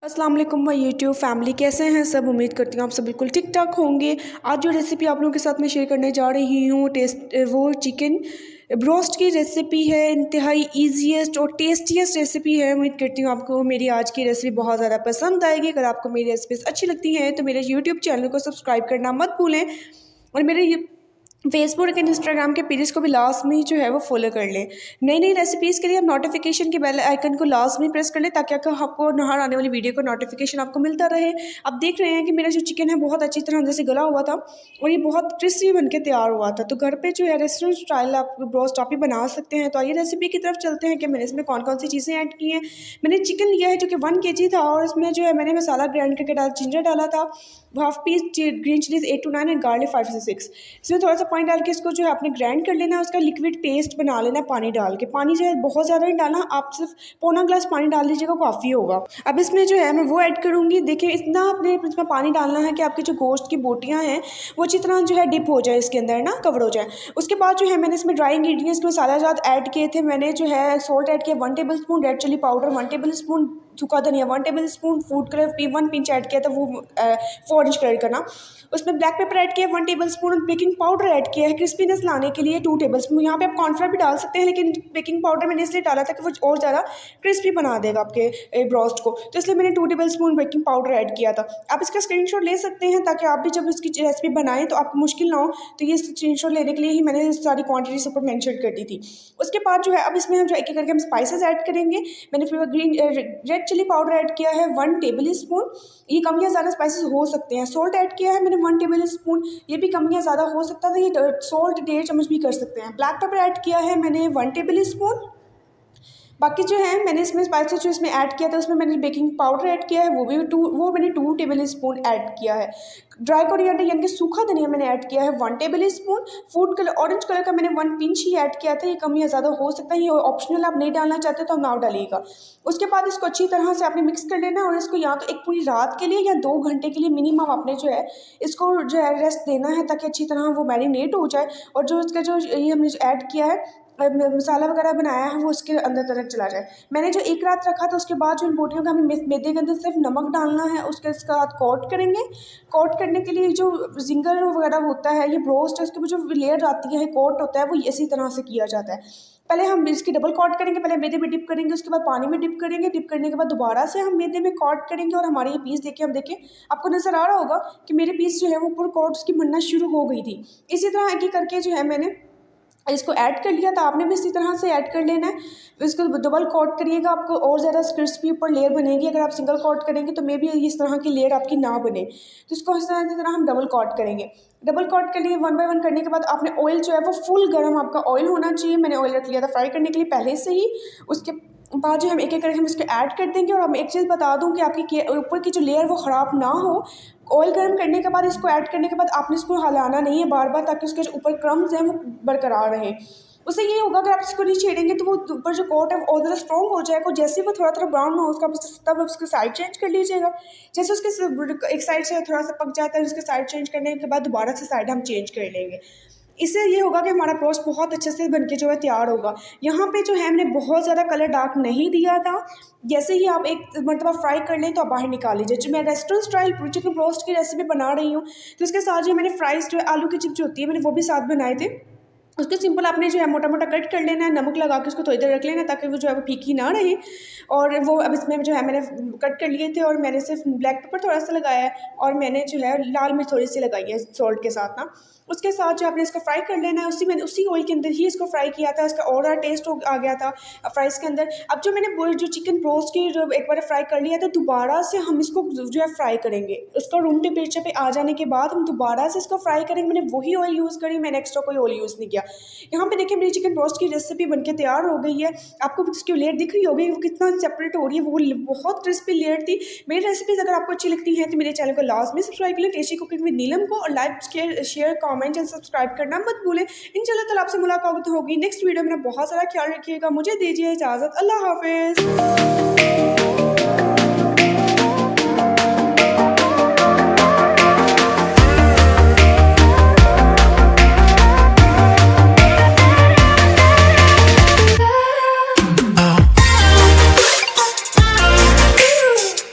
अस्सलाम वालेकुम my YouTube family, कैसे हैं सब। उम्मीद करती हूँ आप सब बिल्कुल ठीक ठाक होंगे। आज जो रेसिपी आप लोगों के साथ में शेयर करने जा रही हूँ वो चिकन ब्रोस्ट की रेसिपी है। इंतहाई ईजीएस्ट और टेस्टीएस्ट रेसिपी है। उम्मीद करती हूँ आपको मेरी आज की रेसिपी बहुत ज़्यादा पसंद आएगी। अगर आपको मेरी रेसिपीज़ अच्छी लगती हैं तो मेरे यूट्यूब चैनल को सब्सक्राइब करना मत भूलें और मेरे फेसबुक और इंस्टाग्राम के पेजेस को भी लास्ट में जो है वो फॉलो कर लें। नई नई रेसिपीज़ के लिए आप नोटिफिकेशन के बेल आइकन को लास्ट में प्रेस कर लें ताकि आपको हर आने वाली वीडियो का नोटिफिकेशन आपको मिलता रहे। आप देख रहे हैं कि मेरा जो चिकन है बहुत अच्छी तरह जैसे गला हुआ था और ये बहुत क्रिस्पी बन के तैयार हुआ था। तो घर पे जो है रेस्टोरेंट स्टाइल आप ब्रोस्ट आप ही बना सकते हैं। तो आइए रेसिपी की तरफ चलते हैं कि मैंने इसमें कौन कौन सी चीज़ें ऐड की हैं। मैंने चिकन लिया है जो कि 1 kg था और इसमें जो है मैंने मसाला ग्राइंड करके डाला, जिंजर डाला था, half piece green chillies 8 to 9 and garlic 5 से 6। इसमें थोड़ा सा पानी डाल के इसको जो है आपने ग्राइंड कर लेना है। उसका लिक्विड पेस्ट बना लेना है पानी डाल के। पानी जो है बहुत ज़्यादा नहीं डालना, आप सिर्फ पौना ग्लास पानी डाल लीजिएगा, काफ़ी होगा। अब इसमें जो है मैं वो ऐड करूँगी। देखिए इतना अपने इसमें पानी डालना है कि आपकी जो गोश्त की बोटियाँ हैं वो अच्छी तरह जो है डिप हो जाए, इसके अंदर ना कवर हो जाए। उसके बाद जो है मैंने इसमें ड्राई इंग्रीडियंट्स के मसाला जात ऐड किए थे। मैंने जो है सॉल्ट ऐड किया 1 tablespoon, red chilli powder 1 tablespoon, सूखा धनिया 1 tablespoon, food colour 1 pinch add किया था, वो 4 इंच कलर का ना। उसमें ब्लैक पेपर ऐड किया 1 टेबलस्पून, बेकिंग पाउडर ऐड किया है क्रिस्पीनेस लाने के लिए 2 टेबलस्पून। यहाँ पे आप कॉर्नफ्लोर भी डाल सकते हैं लेकिन बेकिंग पाउडर मैंने इसलिए डाला था कि वो और ज़्यादा क्रिस्पी बना देगा आपके ब्रोस्ट को, तो इसलिए मैंने 2 टेबलस्पून बेकिंग पाउडर ऐड किया था। आप इसका स्क्रीनशॉट ले सकते हैं ताकि आप भी जब इसकी रेसिपी बनाएं तो आपको मुश्किल ना हो। तो ये स्क्रीनशॉट लेने के लिए ही मैंने सारी क्वान्टिटीज ऊपर मेंशन कर दी थी। उसके बाद जो है अब इसमें हम जो एक एक करके हम स्पाइसेस ऐड करेंगे। मैंने फिर रेड चिली पाउडर ऐड किया है 1 टेबलस्पून, ये कम या ज़्यादा स्पाइसेस हो सकते हैं। सॉल्ट ऐड किया है मैंने 1 टेबलस्पून, ये भी कम या ज़्यादा हो सकता था, ये सॉल्ट 1.5 चम्मच भी कर सकते हैं। ब्लैक पेपर ऐड किया है मैंने 1 टेबलस्पून। बाकी जो है मैंने इसमें स्पाइसेस जो इसमें ऐड किया था उसमें मैंने बेकिंग पाउडर ऐड किया है, वो मैंने 2 टेबलस्पून ऐड किया है। ड्राई कोरिएंडर यानी कि सूखा धनिया मैंने ऐड किया है 1 tablespoon. Food colour orange colour का मैंने 1 पिंच ही ऐड किया था, ये कम या ज़्यादा हो सकता है, ये ऑप्शनल, आप नहीं डालना चाहते तो आप ना डालिएगा। उसके बाद इसको अच्छी तरह से आपने मिक्स कर लेना और इसको या तो एक पूरी रात के लिए या 2 घंटे के लिए मिनिमम आपने जो है इसको जो है रेस्ट देना है ताकि अच्छी तरह वो मैरिनेट हो जाए और जो इसका जो ये हमने ऐड किया है मसाला वगैरह बनाया है वो उसके अंदर तक चला जाए। मैंने जो एक रात रखा था उसके बाद जो इन बोटियों का हमें मैदे के अंदर सिर्फ नमक डालना है, उसके साथ कोट करेंगे। कोट करने के लिए जो जिंगर वगैरह होता है, ये ब्रोस्ट है, उसके ऊपर जो लेयर आती है कोट होता है, वो इसी तरह से किया जाता है। पहले हम इसकी डबल कोट करेंगे, पहले मैदे में डिप करेंगे, उसके बाद पानी में डिप करेंगे, डिप करने के बाद दोबारा से हम मैदे में कोट करेंगे और हमारे ये पीस देखिए, हम देखें आपको नज़र आ रहा होगा कि मेरे पीस जो है वो ऊपर कोट उसकी बनना शुरू हो गई थी। इसी तरह आगे करके जो है मैंने इसको ऐड कर लिया था, आपने भी इसी तरह से ऐड कर लेना है। इसको डबल कोट करिएगा, आपको और ज़्यादा क्रिस्पी ऊपर लेयर बनेगी। अगर आप सिंगल कोट करेंगे तो मे भी इस तरह की लेयर आपकी ना बने, तो इसको इस तरह हम डबल कोट करेंगे। डबल कोट के लिए 1 बाय 1 करने के बाद आपने ऑयल जो है वो फुल गर्म आपका ऑयल होना चाहिए। मैंने ऑयल रख लिया था फ्राई करने के लिए पहले से ही। उसके बाद जो हम एक एक करके हम इसको ऐड कर देंगे। और हम एक चीज़ बता दूं कि आपकी ऊपर की जो लेयर वो ख़राब ना हो। ऑयल गर्म करने के बाद इसको ऐड करने के बाद आपने इसको हिलाना नहीं है बार बार, ताकि उसके जो ऊपर क्रम्स हैं वो बरकरार रहें। उससे ये होगा अगर आप इसको नहीं छेड़ेंगे तो वो ऊपर जो कोट है वो और ज़्यादा स्ट्रॉन्ग हो जाएगा। जैसे वो थोड़ा थोड़ा ब्राउन हो उसका तब उसकी साइड चेंज कर लीजिएगा। जैसे उसके एक साइड से थोड़ा सा पक जाता है, उसके साइड चेंज करने के बाद दोबारा से साइड हम चेंज कर लेंगे। इससे ये होगा कि हमारा ब्रोस्ट बहुत अच्छे से बनके जो है तैयार होगा। यहाँ पे जो है हमने बहुत ज़्यादा कलर डार्क नहीं दिया था। जैसे ही आप एक मरतबा फ्राई कर लें तो आप बाहर निकाल लीजिए। जो मैं रेस्टोरेंट स्टाइल चिकन ब्रोस्ट की रेसिपी बना रही हूँ तो उसके साथ जो मैंने फ्राइज़ जो है आलू की चिप्स होती है मैंने वो भी साथ बनाए थे। उसको सिंपल आपने जो है मोटा मोटा कट कर लेना है, नमक लगा के उसको थोड़ी देर रख लेना ताकि वो जो है वो फीकी ना रहे। और वो अब इसमें जो है मैंने कट कर लिए थे और मैंने सिर्फ ब्लैक पेपर थोड़ा सा लगाया है और मैंने जो है लाल मिर्च थोड़ी सी लगाई है सॉल्ट के साथ ना। उसके साथ जो आपने इसको फ्राई कर लेना है, उसी ऑयल के अंदर ही इसको फ्राई किया था, इसका और टेस्ट आ गया था फ्राइज़ के अंदर। अब जो मैंने जो चिकन ब्रोस्ट की जो एक बार फ्राई कर लिया था, दोबारा से हम इसको जो है फ्राई करेंगे। उसका रूम टेम्परेचर पे आ जाने के बाद हम दोबारा से इसको फ्राई करेंगे। मैंने वही ऑयल यूज़ करी, मैंने एक्स्ट्रा कोई ऑयल यूज़ नहीं किया। यहाँ पे देखिए मेरी चिकन ब्रोस्ट की रेसिपी बनके तैयार हो गई है। आपको इसकी लेयर दिख रही होगी वो कितना सेपरेट हो रही है, वो बहुत क्रिस्पी लेयर थी। मेरी रेसिपीज़ अगर आपको अच्छी लगती हैं तो मेरे चैनल को लास्ट में सब्सक्राइब कर लें, टेस्टी कुकिंग विद नीलम को, और like share comment and subscribe करना मत भूलें। इंशाल्लाह ताला आपसे मुलाकात होगी नेक्स्ट वीडियो में। बहुत सारा ख्याल रखिएगा। मुझे दीजिए इजाज़त। अल्लाह हाफिज़।